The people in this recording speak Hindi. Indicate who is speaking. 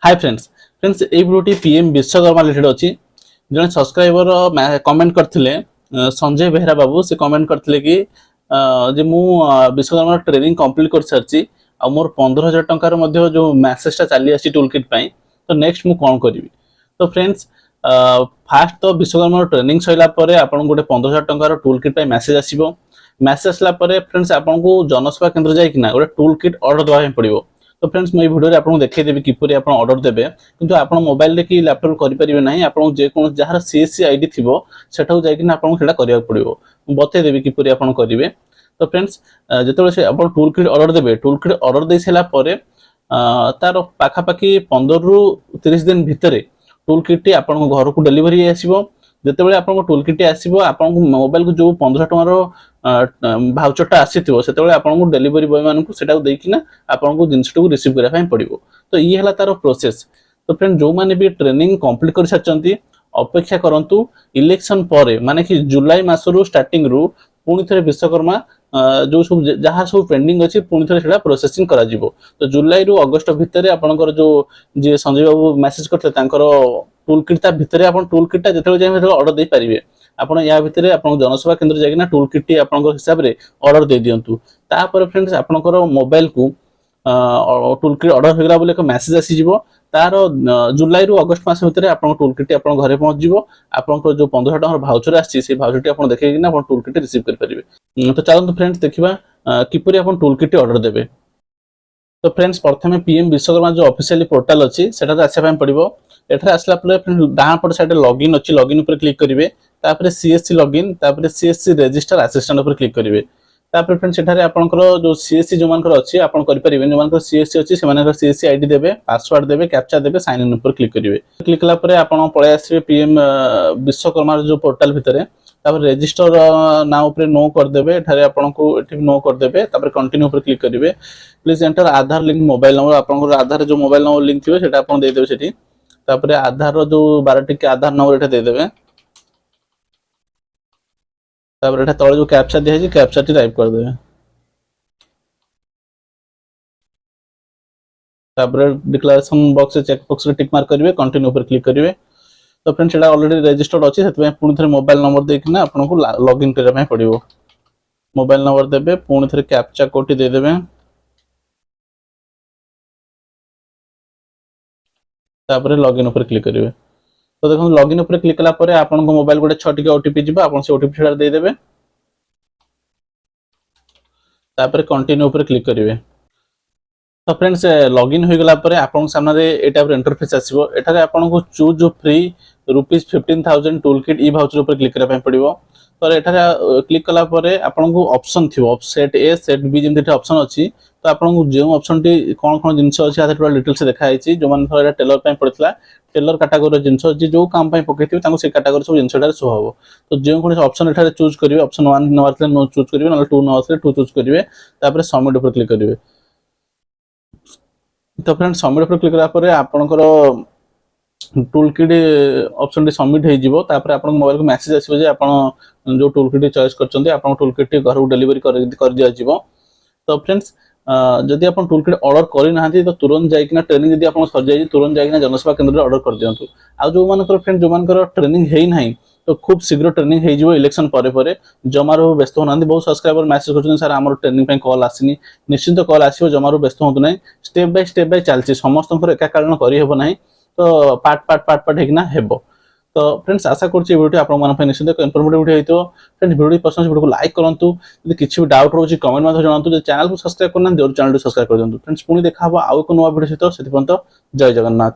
Speaker 1: हाय फ्रेंड्स ए भिडियोटी पीएम विश्वकर्मा रिलेटेड अच्छी जन सब्सक्राइबर कमेंट करथिले संजय बेहरा बाबू से कमेंट करथिले कि जे मु विश्वकर्मा ट्रेनिंग कंप्लीट कर सारची आ मोर 15,000 टंकार मध्ये जो मेसेजटा चली आसी टूल किट पई तो नेक्स्ट मु कोन करबी। तो फ्रेंड्स फास्ट तो विश्वकर्मा ट्रेनिंग सइला परे आपन गोटे 15,000 टंकार टूल किट पई मेसेज आसीबो। मेसेज आसला परे फ्रेंड्स आपन को जनसेवा केंद्र जाई कि ना गोटे टूल किट ऑर्डर दवा पड़िबो। तो फ्रेंड्स मैं वीडियो रे आपन देखै देबी किपरि आपन ऑर्डर देबे किंतु आपन मोबाइल रे कि लैपटॉप करि परिबे नाही। आपन जे कोन जहार सीएससी आईडी थिबो सेठाउ जाई कि आपन सेटा करिया पड़िबो। बते देबी किपरि आपन करिवे। तो फ्रेंड्स जेतेबेले से आपन टूल किट ऑर्डर देबे टूल किट ऑर्डर दे सेला परे तार पाखा पाखी 15 रु 30 दिन भितरे टूल किट टी आपन घर को डिलीवरी आसीबो। जेतेबेले आपन टूल किट आसीबो आपन मोबाइल को जो 15 टंकार भाउचरटा आसीथिबो सेतेबेले आपन को डिलीवरी बॉय मानन को सेटा देकी ना आपन को जिंसटू रिसीव करा पय पड़िबो। तो ई हला तार प्रोसेस। तो फ्रेंड जो माने भी ट्रेनिंग कंप्लीट कर साचंती अपेक्षा करंतु इलेक्शन परे माने कि जुलाई मासरु स्टार्टिंग रु पुनी थरे विश्वकर्मा जो सब जहाँ सब पेंडिंग अच्छी पुणी थे सेटा प्रोसेसिंग करा जिवो। तो जुलाई रु अगस्त भितर आपनकर जो जे संजय बाबू मेसेज करते तांकर टूल किट ता भितर आपन टूल किट जेतेबेले जाय ऑर्डर दे पारिबे। आपन या भितर आपन जनसेवा केंद्र जागिना टूल किट आपन हिसाब रे ऑर्डर दे दियंतु। तापर फ्रेंड्स आपनकर मोबाइल को टूल किट ऑर्डर होगला बोले एक मेसेज आसी जिवो। तार जुलाई रु अगस्त मास भितर आपन टूल किट आपन घरे पहुंच जिवो। आपन जो 15,000 टंका भाउचर आसी से भाउचर टी आपन देखै कि ना आपन टूल किट रिसीव कर परिबे। तो चलନ୍ତୁ फ्रेंड्स देखिबा किपरि आपन टूल किट ऑर्डर देबे। तो फ्रेंड्स प्रथमे पीएम विश्वकर्मा जो ऑफिशियली पोर्टल अछि सेटा आसे पय पड़िबो। एठरा आसला परे फ्रेंड्स डाहा पट साइड लॉगिन अछि लॉगिन ऊपर क्लिक करिवे। तापर सीएससी लॉगिन तापर सीएससी रजिस्टर असिस्टेंट ऊपर क्लिक करिवे। तापर फ्रेंड्स सेठारे आपनकर जो सीएससी जो मानकर अछि आपन करि परिबे। जो मानकर सीएससी अछि से मानकर सीएससी आईडी देबे पासवर्ड देबे कैप्चा देबे साइन इन ऊपर क्लिक करिवे। क्लिक कला परे आपन पळे आसीबे पीएम विश्वकर्मा जो पोर्टल भितरे। तापर रजिस्टर ना ऊपर नो कर देबे। एठारे आपन को एठी नो कर देबे। तापर कंटिन्यू ऊपर क्लिक करिवे। Please enter Aadhaar link mobile number आपन आधार जो मोबाइल नंबर लिंक थिबे सेटा आपन दे देबे सेठी। तापर आधार रो जो 12 टिक आधार नंबर एठा दे देबे। तापर एठा तळे जो कैप्चा दिया है कैप्चा टी टाइप कर देबे। तापर डिक्लेरेशन बॉक्स से चेक बॉक्स रे टिक मार्क करिवे कंटिन्यू ऊपर क्लिक करिवे। तो फ्रेंड्स एटा ऑलरेडी रजिस्टर्ड अछि सेतबे पुनी थरे मोबाइल नंबर देकि ना आपन को लॉगिन करै पय पड़िबो। मोबाइल नंबर देबे पुनी थरे कैप्चा कोड दे देबे। तापर लॉगिन ऊपर क्लिक करिवे। तो देखो लॉगिन ऊपर क्लिक कला परे आपन को मोबाइल गोटे 6 टिके ओटीपी जिबा आपन से ओटीपी सेटा दे देबे। तापर कंटिन्यू ऊपर क्लिक करिवे। तो फ्रेंड्स लॉगिन हो गला परे आपन सामने रे ए टाइप इंटरफेस आसीबो। एठारे आपन को चूज फ्री ₹15,000 टूल किट ई भाउचर ऊपर क्लिक करा पय पड़िबो। तो एठारे क्लिक कला परे आपन को ऑप्शन थिबो सेट ए सेट बी जेमते ऑप्शन अछि। तो आपन को जे ऑप्शन टी कोन कोन जिंस अछि आथे टोटल डिटेल्स देखाइ छि। जो मान थोड़ा टेलर पय पड़तला टेलर कैटेगरी जिंस जे जो काम पय पकेथिबे ताको से कैटेगरी सब जिंस एटारे शो हबो। तो जे कोन ऑप्शन एठारे चूज करिवे ऑप्शन 1 न आथले नो चूज करिवे न 2 न आथले 2 चूज करिवे। तापर सबमिट ऊपर क्लिक करिवे। तो फ्रेंड्स सबमिट पर क्लिक करा परे आपनकर टूल किट ऑप्शन टी सबमिट हे जिवो। तापर आपन मोबाइल को मेसेज आसीबो जे आपन जो टूल किट चॉइस करचंती आपन टूल किट घर को डिलीवरी कर दिया जिवो। तो फ्रेंड्स जदि आपन टूल किट ऑर्डर करि नाहंती तो तुरंत जाई किना ट्रेनिंग जदि आपन सर जाई तुरंत जाई किना जनसेवा केंद्र रे ऑर्डर कर दियंतु। आ जो मानकर फ्रेंड जो मानकर ट्रेनिंग हेई नाही तो खूब शीघ्र ट्रेनिंग हे जिवो इलेक्शन परे परे जमारो व्यस्त होनांती। बहुत सब्सक्राइबर मैसेज करछन सर हमर ट्रेनिंग पे कॉल आसीनी निश्चित कॉल आसीबो जमारो व्यस्त होंतु नाही। स्टेप बाय चलछि समस्तंकर एका कारण करि हेबो नाही। तो पार्ट हेकिना हेबो। तो फ्रेंड्स आशा करछि वीडियो आपन मन पे निश्चित इन्फॉर्मेटिव वीडियो हेतो। फ्रेंड्स वीडियो पसंद वीडियो को लाइक करंतु। यदि किछि भी डाउट रहउछि कमेंट माध्यम जणांतु। जे चैनल को सब्सक्राइब करना देउ चैनल को सब्सक्राइब कर दियंतु। फ्रेंड्स पुनी देखा हबो आउ को नवा वीडियो सहित सेति पर्यंत जय जगन्नाथ।